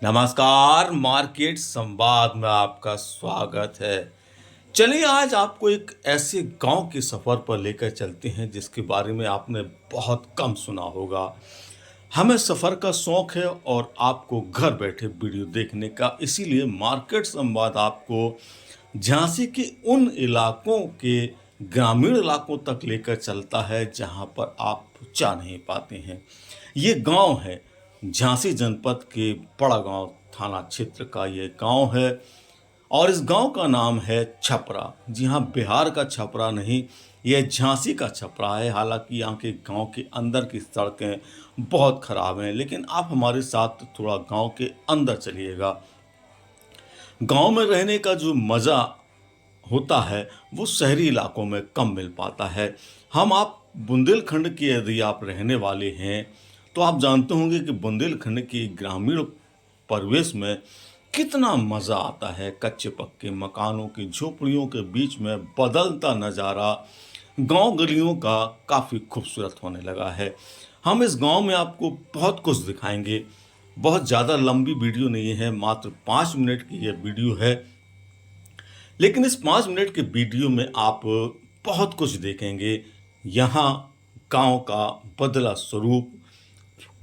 नमस्कार, मार्केट संवाद में आपका स्वागत है। चलिए आज आपको एक ऐसे गांव के सफ़र पर लेकर चलते हैं जिसके बारे में आपने बहुत कम सुना होगा। हमें सफ़र का शौक है और आपको घर बैठे वीडियो देखने का, इसीलिए मार्केट संवाद आपको झांसी के उन इलाकों के ग्रामीण इलाकों तक लेकर चलता है जहां पर आप जा नहीं पाते हैं। ये गांव है झांसी जनपद के बड़ा गांव थाना क्षेत्र का ये गांव है और इस गांव का नाम है छपरा। जी हाँ, बिहार का छपरा नहीं, यह झांसी का छपरा है। हालांकि यहाँ के गांव के अंदर की सड़कें बहुत ख़राब हैं, लेकिन आप हमारे साथ थोड़ा गांव के अंदर चलिएगा। गांव में रहने का जो मज़ा होता है वो शहरी इलाकों में कम मिल पाता है। हम आप बुंदेलखंड के यदि आप रहने वाले हैं तो आप जानते होंगे कि बुंदेलखंड के ग्रामीण परिवेश में कितना मज़ा आता है। कच्चे पक्के मकानों की झोपड़ियों के बीच में बदलता नज़ारा गांव गलियों का काफ़ी खूबसूरत होने लगा है। हम इस गांव में आपको बहुत कुछ दिखाएंगे। बहुत ज़्यादा लंबी वीडियो नहीं है, मात्र 5 मिनट की यह वीडियो है, लेकिन इस 5 मिनट के वीडियो में आप बहुत कुछ देखेंगे। यहाँ गांव का बदला स्वरूप,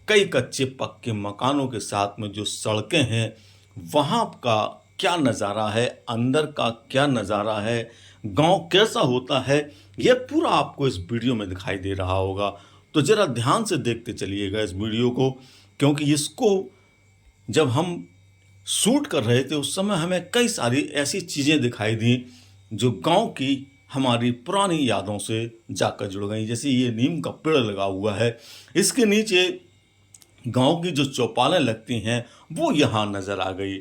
कई कच्चे पक्के मकानों के साथ में जो सड़कें हैं वहाँ का क्या नज़ारा है, अंदर का क्या नज़ारा है, गांव कैसा होता है, यह पूरा आपको इस वीडियो में दिखाई दे रहा होगा। तो ज़रा ध्यान से देखते चलिएगा इस वीडियो को, क्योंकि इसको जब हम शूट कर रहे थे उस समय हमें कई सारी ऐसी चीज़ें दिखाई दी जो गांव की हमारी पुरानी यादों से जाकर जुड़ गई। जैसे ये नीम का पेड़ लगा हुआ है, इसके नीचे गांव की जो चौपालें लगती हैं वो यहाँ नज़र आ गई।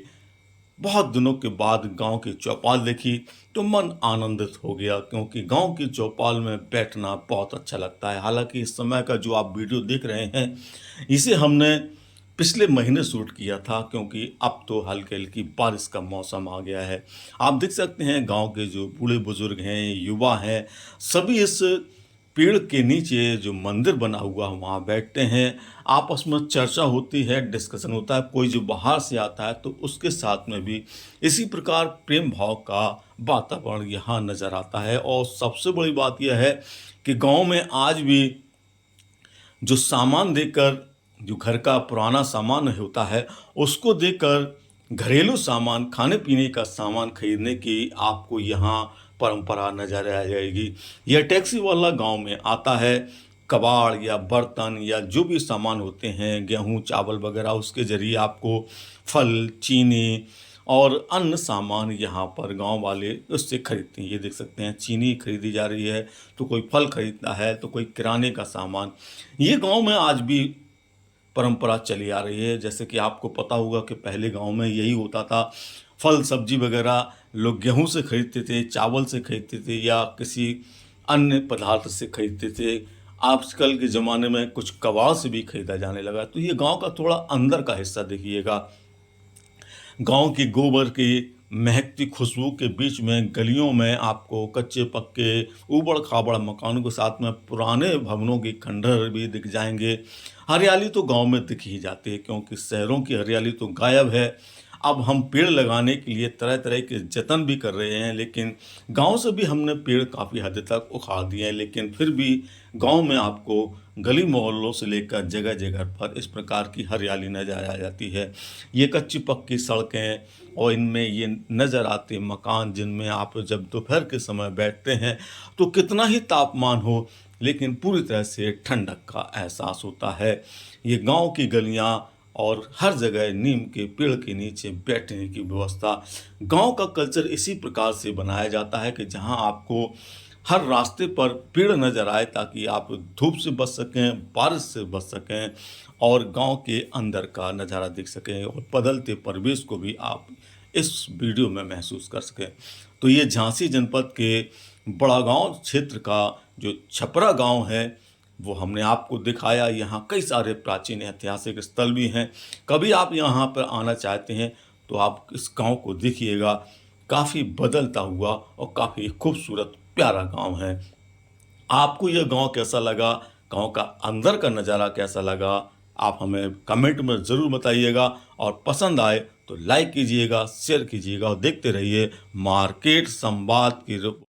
बहुत दिनों के बाद गांव की चौपाल देखी तो मन आनंदित हो गया, क्योंकि गांव की चौपाल में बैठना बहुत अच्छा लगता है। हालांकि इस समय का जो आप वीडियो देख रहे हैं इसे हमने पिछले महीने शूट किया था, क्योंकि अब तो हल्की हल्की बारिश का मौसम आ गया है। आप देख सकते हैं गांव के जो बूढ़े बुजुर्ग हैं, युवा हैं, सभी इस पेड़ के नीचे जो मंदिर बना हुआ है वहाँ बैठते हैं। आपस में चर्चा होती है, डिस्कशन होता है। कोई जो बाहर से आता है तो उसके साथ में भी इसी प्रकार प्रेम भाव का वातावरण यहाँ नज़र आता है। और सबसे बड़ी बात यह है कि गांव में आज भी जो सामान देकर, जो घर का पुराना सामान होता है उसको देकर घरेलू सामान, खाने पीने का सामान खरीदने की आपको यहाँ परंपरा नजर आ जाएगी। यह टैक्सी वाला गांव में आता है, कबाड़ या बर्तन या जो भी सामान होते हैं, गेहूं चावल वगैरह, उसके ज़रिए आपको फल, चीनी और अन्य सामान यहाँ पर गांव वाले उससे खरीदते हैं। ये देख सकते हैं चीनी खरीदी जा रही है, तो कोई फल खरीदता है, तो कोई किराने का सामान। ये गांव में आज भी परंपरा चली आ रही है। जैसे कि आपको पता होगा कि पहले गांव में यही होता था, फल सब्जी वगैरह लोग गेहूं से खरीदते थे, चावल से खरीदते थे या किसी अन्य पदार्थ से खरीदते थे। आजकल के ज़माने में कुछ कबाड़ से भी खरीदा जाने लगा। तो ये गांव का थोड़ा अंदर का हिस्सा देखिएगा। गांव की गोबर की महकती खुशबू के बीच में गलियों में आपको कच्चे पक्के ऊबड़ खाबड़ मकानों के साथ में पुराने भवनों की खंडहर भी दिख जाएंगे। हरियाली तो गांव में दिख ही जाती है, क्योंकि शहरों की हरियाली तो गायब है। अब हम पेड़ लगाने के लिए तरह तरह के जतन भी कर रहे हैं, लेकिन गांव से भी हमने पेड़ काफ़ी हद तक उखाड़ दिए हैं। लेकिन फिर भी गांव में आपको गली मोहल्लों से लेकर जगह जगह पर इस प्रकार की हरियाली नजर आ जाती है। ये कच्ची पक्की सड़कें और इनमें ये नज़र आते मकान, जिनमें आप जब दोपहर के समय बैठते हैं तो कितना ही तापमान हो लेकिन पूरी तरह से ठंडक का एहसास होता है। ये गांव की गलियां और हर जगह नीम के पेड़ के नीचे बैठने की व्यवस्था। गांव का कल्चर इसी प्रकार से बनाया जाता है कि जहां आपको हर रास्ते पर पेड़ नज़र आए, ताकि आप धूप से बच सकें, बारिश से बच सकें और गांव के अंदर का नज़ारा देख सकें और बदलते परिवेश को भी आप इस वीडियो में महसूस कर सकें। तो ये झांसी जनपद के बड़ा गांव क्षेत्र का जो छपरा गांव है वो हमने आपको दिखाया। यहाँ कई सारे प्राचीन ऐतिहासिक स्थल भी हैं। कभी आप यहाँ पर आना चाहते हैं तो आप इस गांव को देखिएगा। काफ़ी बदलता हुआ और काफ़ी खूबसूरत प्यारा गांव है। आपको यह गांव कैसा लगा, गांव का अंदर का नज़ारा कैसा लगा, आप हमें कमेंट में ज़रूर बताइएगा और पसंद आए तो लाइक कीजिएगा, शेयर कीजिएगा और देखते रहिए मार्केट संवाद की